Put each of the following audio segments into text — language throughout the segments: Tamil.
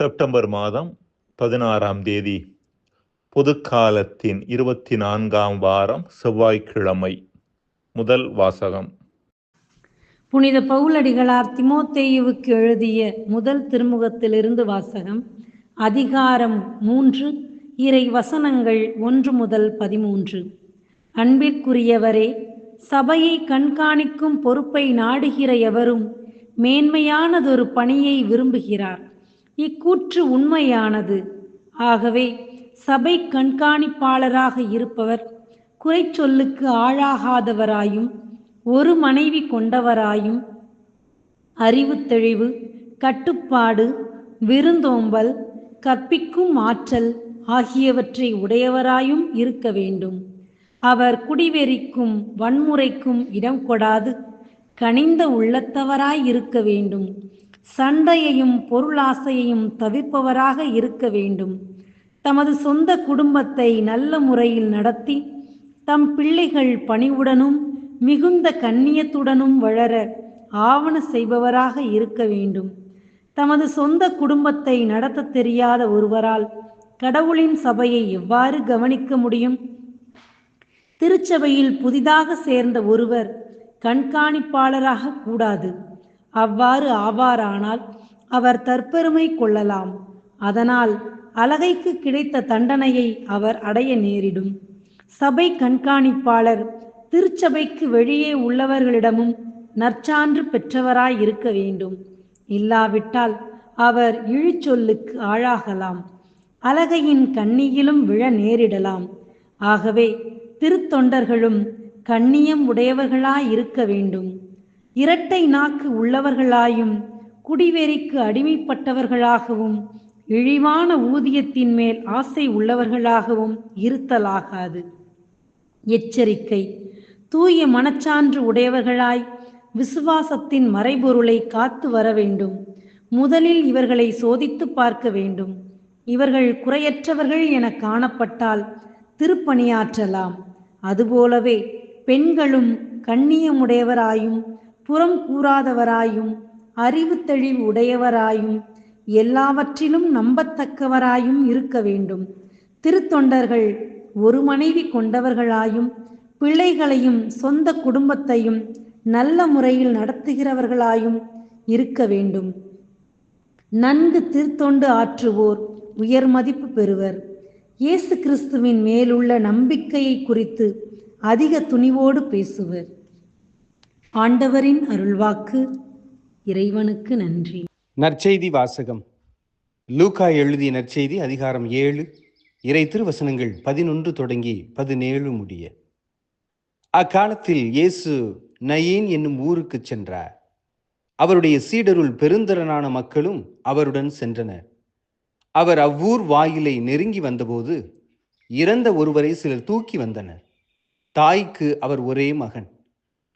செப்டம்பர் மாதம் 16ஆம் தேதி பொதுக்காலத்தின் 24ஆம் வாரம் செவ்வாய்க்கிழமை. முதல் வாசகம். புனித பவுலடிகளார் தீமோத்தேயுவுக்கு எழுதிய முதல் திருமுகத்திலிருந்து வாசகம். அதிகாரம் 3, இறை வசனங்கள் 1 முதல் 13. அன்பிற்குரியவரே, சபையை கண்காணிக்கும் பொறுப்பை நாடுகிற எவரும் மேன்மையானதொரு பணியை விரும்புகிறார். இக்கூற்று உண்மையானது. ஆகவே சபை கண்காணிப்பாளராக இருப்பவர் குறைச்சொல்லுக்கு ஆளாகாதவராயும், ஒரு மனைவி கொண்டவராயும், அறிவு தெளிவு, கட்டுப்பாடு, விருந்தோம்பல், கற்பிக்கும் ஆற்றல் ஆகியவற்றை உடையவராயும் இருக்க வேண்டும். அவர் குடிவெறிக்கும் வன்முறைக்கும் இடம் கொடாது கனிந்த உள்ளத்தவராய் இருக்க வேண்டும். சண்டையையும் பொருளாசையையும் தவிர்ப்பவராக இருக்க வேண்டும். தமது சொந்த குடும்பத்தை நல்ல முறையில் நடத்தி தம் பிள்ளைகள் பணிவுடனும் மிகுந்த கண்ணியத்துடனும் வளர ஆவண செய்பவராக இருக்க வேண்டும். தமது சொந்த குடும்பத்தை நடத்த தெரியாத ஒருவரால் கடவுளின் சபையை எவ்வாறு கவனிக்க முடியும்? திருச்சபையில் புதிதாக சேர்ந்த ஒருவர் கண்காணிப்பாளராக கூடாது. அவ்வாறு ஆவாரானால் அவர் தற்பெருமை கொள்ளலாம். அதனால் அலகைக்கு கிடைத்த தண்டனையை அவர் அடைய நேரிடும். சபை கண்காணிப்பாளர் திருச்சபைக்கு வெளியே உள்ளவர்களிடமும் நற்சான்று பெற்றவராய் இருக்க வேண்டும். இல்லாவிட்டால் அவர் இழிச்சொல்லுக்கு ஆளாகலாம், அலகையின் கண்ணியிலும் விழ நேரிடலாம். ஆகவே திருத்தொண்டர்களும் கண்ணியம் உடையவர்களாய் இருக்க வேண்டும். இரட்டை நாக்கு உள்ளவர்களாயும், குடிவெறிக்கு அடிமைப்பட்டவர்களாகவும், இழிவான ஊதியத்தின் மேல் ஆசை உள்ளவர்களாகவும் இருத்தலாகாது. எச்சரிக்கை: தூய மனச்சான்று உடையவர்களாய் விசுவாசத்தின் மறைபொருளை காத்து வர வேண்டும். முதலில் இவர்களை சோதித்து பார்க்க வேண்டும். இவர்கள் குறையற்றவர்கள் என காணப்பட்டால் திருப்பணியாற்றலாம். அதுபோலவே பெண்களும் கண்ணியமுடையவராயும், புறம் கூறாதவராயும், அறிவு தெளிவு உடையவராயும், எல்லாவற்றிலும் நம்பத்தக்கவராயும் இருக்க வேண்டும். திருத்தொண்டர்கள் ஒரு மனைவி கொண்டவர்களாயும், பிள்ளைகளையும் சொந்த குடும்பத்தையும் நல்ல முறையில் நடத்துகிறவர்களாயும் இருக்க வேண்டும். நன்கு திருத்தொண்டு ஆற்றுவோர் உயர் மதிப்பு பெறுவர். இயேசு கிறிஸ்துவின் மேலுள்ள நம்பிக்கையை குறித்து அதிக துணிவோடு பேசுவர். ஆண்டவரின் அருள்வாக்கு. இறைவனுக்கு நன்றி. நற்செய்தி வாசகம். லூக்கா எழுதிய நற்செய்தி அதிகாரம் 7, இறை திருவசனங்கள் 11 தொடங்கி 17 முடிய. அக்காலத்தில் இயேசு நயீன் என்னும் ஊருக்கு சென்றார். அவருடைய சீடருள் பெருந்திரளான மக்களும் அவருடன் சென்றனர். அவர் அவ்வூர் வாயிலை நெருங்கி வந்தபோது இறந்த ஒருவரை சிலர் தூக்கி வந்தனர். தாய்க்கு அவர் ஒரே மகன்.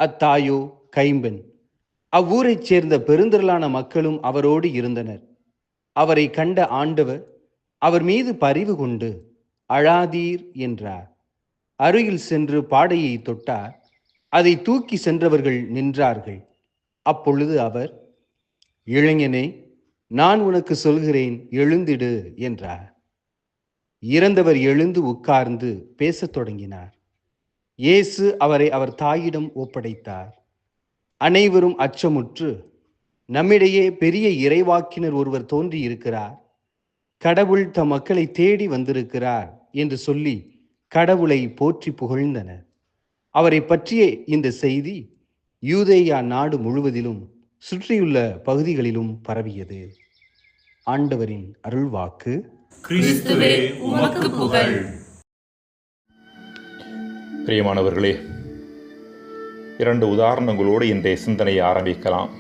அத்தாயோ கைம்பெண். அவ்வூரைச் சேர்ந்த பெருந்திரளான மக்களும் அவரோடு இருந்தனர். அவரை கண்ட ஆண்டவர் அவர் மீது பரிவு கொண்டு, அழாதீர் என்றார். அருகில் சென்று பாடையை தொட்டார். அதை தூக்கி சென்றவர்கள் நின்றார்கள். அப்பொழுது அவர், இளைஞனே, நான் உனக்கு சொல்கிறேன், எழுந்திடு என்றார். இறந்தவர் எழுந்து உட்கார்ந்து பேசத் தொடங்கினார். இயேசு அவரை அவர் தாயிடம் ஒப்படைத்தார். அனைவரும் அச்சமுற்று, நம்மிடையே பெரிய இறைவாக்கினர் ஒருவர் தோன்றி இருக்கிறார், கடவுள் தம் மக்களை தேடி வந்திருக்கிறார் என்று சொல்லி கடவுளை போற்றி புகழ்ந்தனர். அவரை பற்றிய இந்த செய்தி யூதேயா நாடு முழுவதிலும் சுற்றியுள்ள பகுதிகளிலும் பரவியது. ஆண்டவரின் அருள்வாக்கு. கிறிஸ்துவே உமக்கு புகழ். பிரியமானவர்களே, 2 உதாரணங்களோடு இன்றைய சிந்தனையை ஆரம்பிக்கலாம்.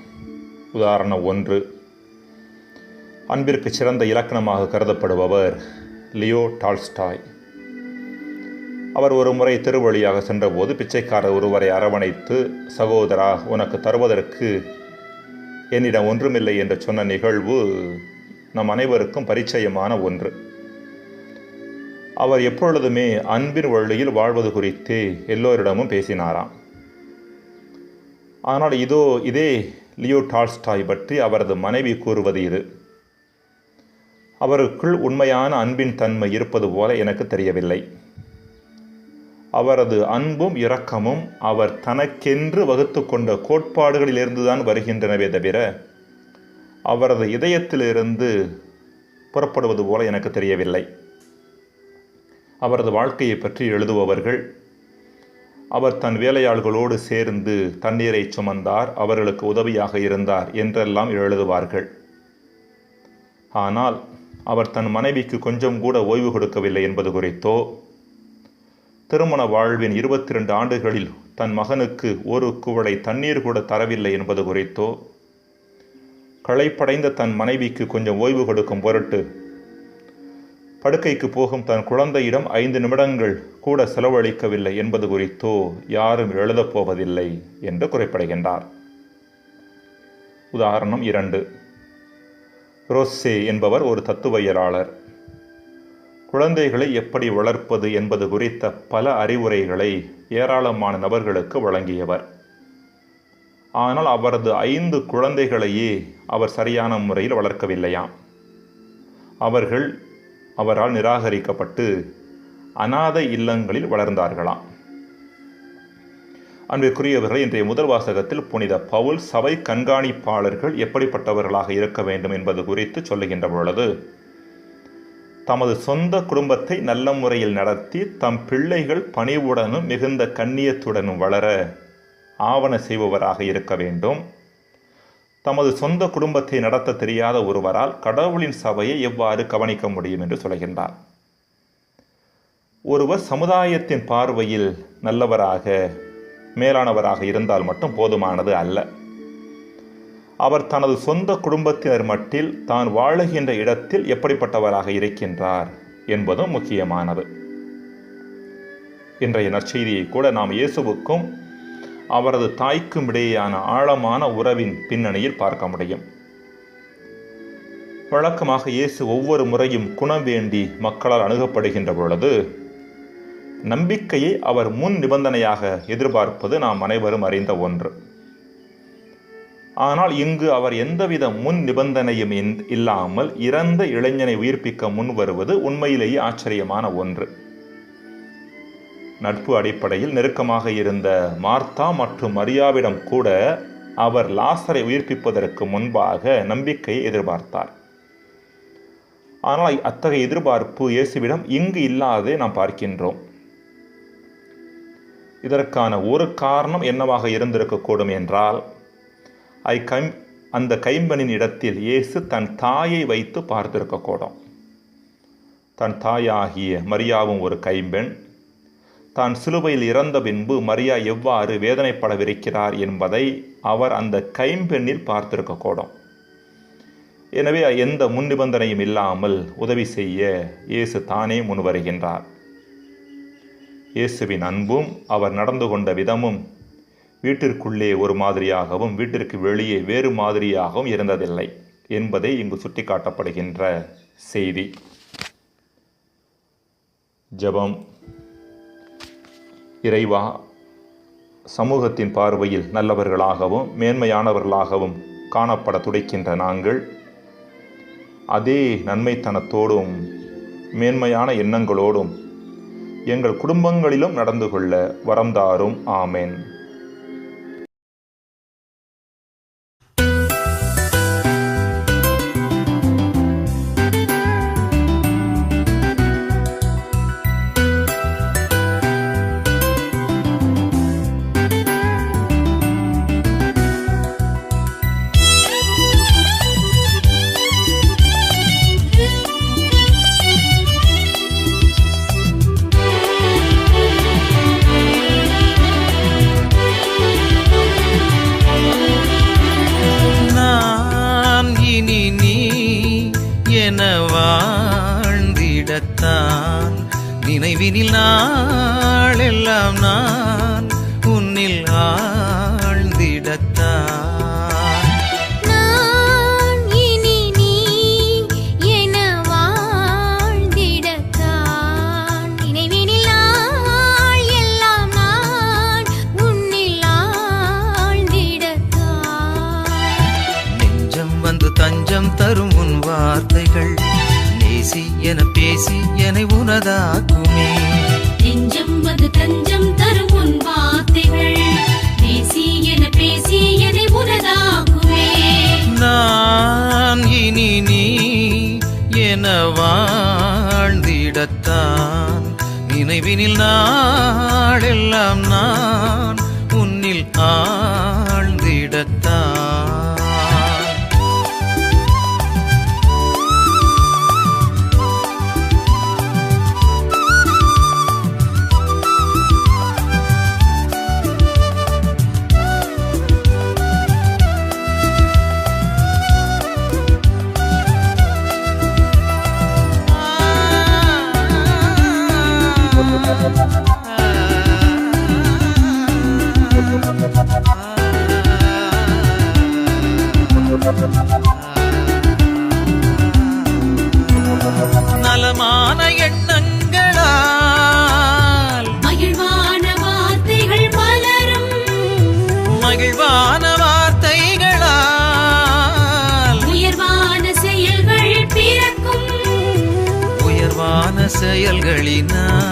உதாரணம் 1. அன்பிற்கு சிறந்த இலக்கணமாக கருதப்படுபவர் லியோ டால்ஸ்டாய். அவர் ஒரு முறை தெருவழியாக சென்றபோது பிச்சைக்காரர் ஒருவரை அரவணைத்து, சகோதரா, உனக்கு தருவதற்கு என்னிடம் ஒன்றுமில்லை என்று சொன்ன நிகழ்வு நம் அனைவருக்கும் பரிச்சயமான ஒன்று. அவர் எப்பொழுதுமே அன்பின் வழியில் வாழ்வது குறித்தே எல்லோரிடமும் பேசினாராம். ஆனால் இதே லியோ டால்ஸ்டாய் பற்றி அவரது மனைவி கூறுவது இது: அவருக்குள் உண்மையான அன்பின் தன்மை இருப்பது போல எனக்கு தெரியவில்லை. அவரது அன்பும் இரக்கமும் அவர் தனக்கென்று வகுத்து கொண்ட கோட்பாடுகளிலிருந்துதான் வருகின்றனவே தவிர அவரது இதயத்திலிருந்து புறப்படுவது போல எனக்கு தெரியவில்லை. அவரது வாழ்க்கையை பற்றி எழுதுபவர்கள் அவர் தன் வேலையாள்களோடு சேர்ந்து தண்ணீரை சுமந்தார், அவர்களுக்கு உதவியாக இருந்தார் என்றெல்லாம் எழுதுவார்கள். ஆனால் அவர் தன் மனைவிக்கு கொஞ்சம் கூட ஓய்வு கொடுக்கவில்லை என்பது குறித்தோ, திருமண வாழ்வின் 22 ஆண்டுகளில் தன் மகனுக்கு ஒரு குவளை தண்ணீர் கூட தரவில்லை என்பது குறித்தோ, களைப்படைந்த தன் மனைவிக்கு கொஞ்சம் ஓய்வு கொடுக்கும் பொருட்டு படுக்கைக்கு போகும் தன் குழந்தையிடம் 5 நிமிடங்கள் கூட செலவழிக்கவில்லை என்பது குறித்தோ யாரும் எழுதப் போவதில்லை என்று குறிப்பிடுகின்றார். உதாரணம் 2. ரோஸ்ஸே என்பவர் ஒரு தத்துவவியலாளர். குழந்தைகளை எப்படி வளர்ப்பது என்பது குறித்த பல அறிவுரைகளை ஏராளமான நபர்களுக்கு வழங்கியவர். ஆனால் அவரது 5 குழந்தைகளையே அவர் சரியான முறையில் வளர்க்கவில்லையாம். அவர்கள் அவரால் நிராகரிக்கப்பட்டு அநாதை இல்லங்களில் வளர்ந்தார்களாம். அன்பிற்குரியவர்கள், இன்றைய முதல் வாசகத்தில் புனித பவுல் சபை கண்காணிப்பாளர்கள் எப்படிப்பட்டவர்களாக இருக்க வேண்டும் என்பது குறித்து சொல்லுகின்ற பொழுது, தமது சொந்த குடும்பத்தை நல்ல முறையில் நடத்தி தம் பிள்ளைகள் பணிவுடனும் மிகுந்த கண்ணியத்துடனும் வளர ஆவண செய்பவராக இருக்க வேண்டும். தமது சொந்த குடும்பத்தை நடத்த தெரியாத ஒருவரால் கடவுளின் சபையை எவ்வாறு கவனிக்க முடியும் என்று சொல்கின்றார். ஒருவர் சமுதாயத்தின் பார்வையில் நல்லவராக, மேலானவராக இருந்தால் மட்டும் போதுமானது அல்ல. அவர் தனது சொந்த குடும்பத்தினர் மட்டில் தான் வாழுகின்ற இடத்தில் எப்படிப்பட்டவராக இருக்கின்றார் என்பதும் முக்கியமானது. இன்றைய நற்செய்தியை கூட நாம் இயேசுவுக்கும் அவரது தாய்க்கும் இடையேயான ஆழமான உறவின் பின்னணியில் பார்க்க முடியும். வழக்கமாக இயேசு ஒவ்வொரு முறையும் குணம் வேண்டி மக்களால் அணுகப்படுகின்ற பொழுது நம்பிக்கையை அவர் முன் நிபந்தனையாக எதிர்பார்ப்பது நாம் அனைவரும் அறிந்த ஒன்று. ஆனால் இங்கு அவர் எந்தவித முன் நிபந்தனையும் இல்லாமல் இறந்த இளைஞனை உயிர்ப்பிக்க முன் வருவது உண்மையிலேயே ஆச்சரியமான ஒன்று. நட்பு அடிப்படையில் நெருக்கமாக இருந்த மார்த்தா மற்றும் மரியாவிடம் கூட அவர் லாசரை உயிர்ப்பிப்பதற்கு முன்பாக நம்பிக்கையை எதிர்பார்த்தார். ஆனால் அத்தகைய எதிர்பார்ப்பு இயேசுவிடம் இங்கு இல்லாததை நாம் பார்க்கின்றோம். இதற்கான ஒரு காரணம் என்னவாக இருந்திருக்கக்கூடும் என்றால், அந்த கைம்பெண்ணின் இடத்தில் இயேசு தன் தாயை வைத்து பார்த்திருக்கக்கூடும். தன் தாயாகிய மரியாவும் ஒரு கைம்பெண். தான் சிலுவையில் இறந்த பின்பு மரியா எவ்வாறு வேதனைப்படவிருக்கிறார் என்பதை அவர் அந்த கைம்பெண்ணில் பார்த்திருக்கக்கூடும். எனவே எந்த முன் நிபந்தனையும் இல்லாமல் உதவி செய்ய இயேசு தானே முன்வருகின்றார். இயேசுவின் அன்பும் அவர் நடந்து கொண்ட விதமும் வீட்டிற்குள்ளே ஒரு மாதிரியாகவும் வீட்டிற்கு வெளியே வேறு மாதிரியாகவும் இருந்ததில்லை என்பதை இங்கு சுட்டிக்காட்டப்படுகின்ற செய்தி. ஜெபம். இறைவா, சமூகத்தின் பார்வையில் நல்லவர்களாகவும் மேன்மையானவர்களாகவும் காணப்பட துடிக்கின்ற நாங்கள் அதே நன்மைத்தனத்தோடும் மேன்மையான எண்ணங்களோடும் எங்கள் குடும்பங்களிலும் நடந்து கொள்ள வரம் தாரும். ஆமென். நினைவினில் நாளெல்லாம் நான் உன்னில் ஆழ்ந்திடத்தான். நான் இனி நீ என வாழ்ந்திடத்தான். நினைவினில் நாள் எல்லாம் நான் உன்னில் ஆழ்ந்திடத்தான். நெஞ்சம் வந்து தஞ்சம் தரும் உன் வார்த்தைகள் பேசி என்னை உனதாக்குமே. நெஞ்சம் வந்து தஞ்சம் தரும் உன் வார்த்தைகள் பேசி என்னை உனதாக்குமே. நான் இனி நீ என வாழ்ந்திடத்தான் நினைவினில் நாளெல்லாம் நான் உன்னில் ஆழ்ந்திடத்தான். நலமான எண்ணங்களால் மகிழ்வான வார்த்தைகள் மலரும். மகிழ்வான வார்த்தைகளால் உயர்வான செயல்கள் பிறக்கும். உயர்வான செயல்களினால்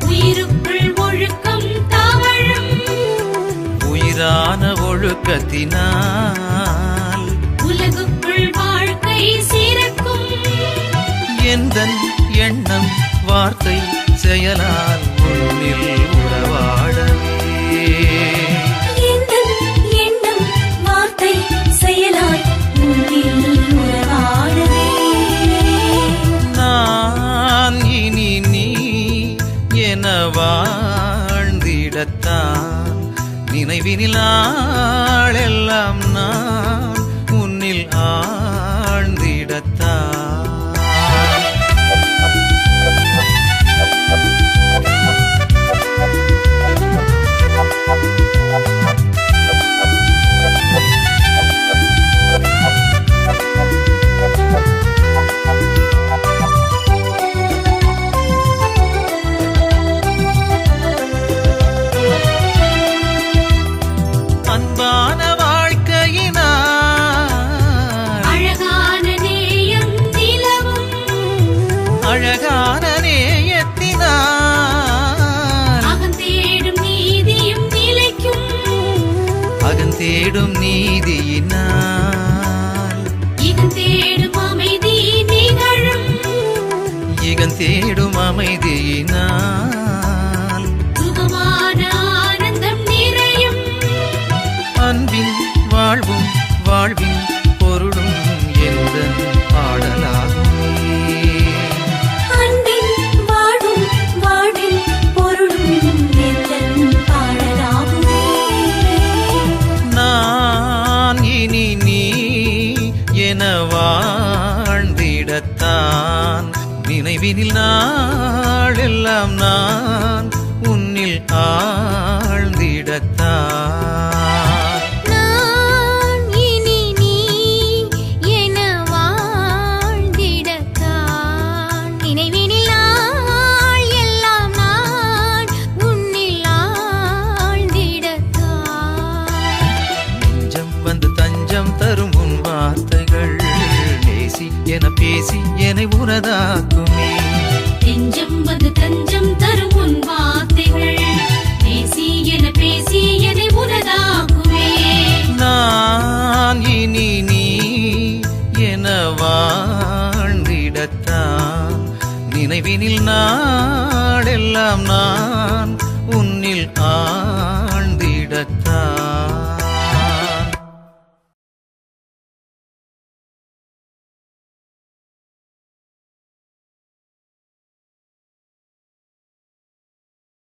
உயிருக்குள் ஒழுக்கம் தவழும். உயிரான ஒழுக்கத்தினால் உலகுக்குள் வாழ்க்கை சிறக்கும். எந்தன் எண்ணம் வார்த்தை செயலால் உன்னில் உறவாடவே. எந்தன் எண்ணம் வார்த்தை செயலால் உன்னில் உறவாடவே. நான் இனி நீ என வாழ்ந்திடத்தான் நினைவினில் நாளெல்லாம் நான் உன்னில் ஆழ்ந்திடத்தான். அன்பான வாழ்க்கையினால் அழகான நேயம் நிலவும். அழகான நேயத்தினால் அகந்தேடும் நீதியும் நிலைக்கும். அகந்தேடும் நீதியினால் இகந்தேடும் அமைதி நிகழும். இகந்தேடும் அமைதியினால் சுகமான ஆனந்தம் நிறையும். அன்பின் வாழ்வும் வாழ்வின் பொருளும் எந்தன் பாடலாகுமே. அன்பின் வாழும் வாழ்வின் பொருளும் எந்தன் பாடலாகுமே. நான் இனி நீ என வாழ்ந்திடத்தான் நினைவினில் நாளெல்லாம் நான் உன்னில் ஆழ்ந்திடத்தான். நான் இனி நீ என வாழ்ந்திடத்தான் நினைவினில் நாள் எல்லாம் நான் உன்னில் ஆழ்ந்திடத்தான். நெஞ்சம் வந்து தஞ்சம் தரும் உன் வார்த்தைகள் நேசி என பேசி என்னை உனதாக்குமே. நெஞ்சம் வந்து தஞ்சம் தரும் உன் வார்த்தைகள் பேசி என்னை உனதாக்குமே. நான் இனி நீ என வாழ்ந்திடத்தான் நினைவினில் நாளெல்லாம் நான் உன்னில் ஆழ்ந்திடத்தான்.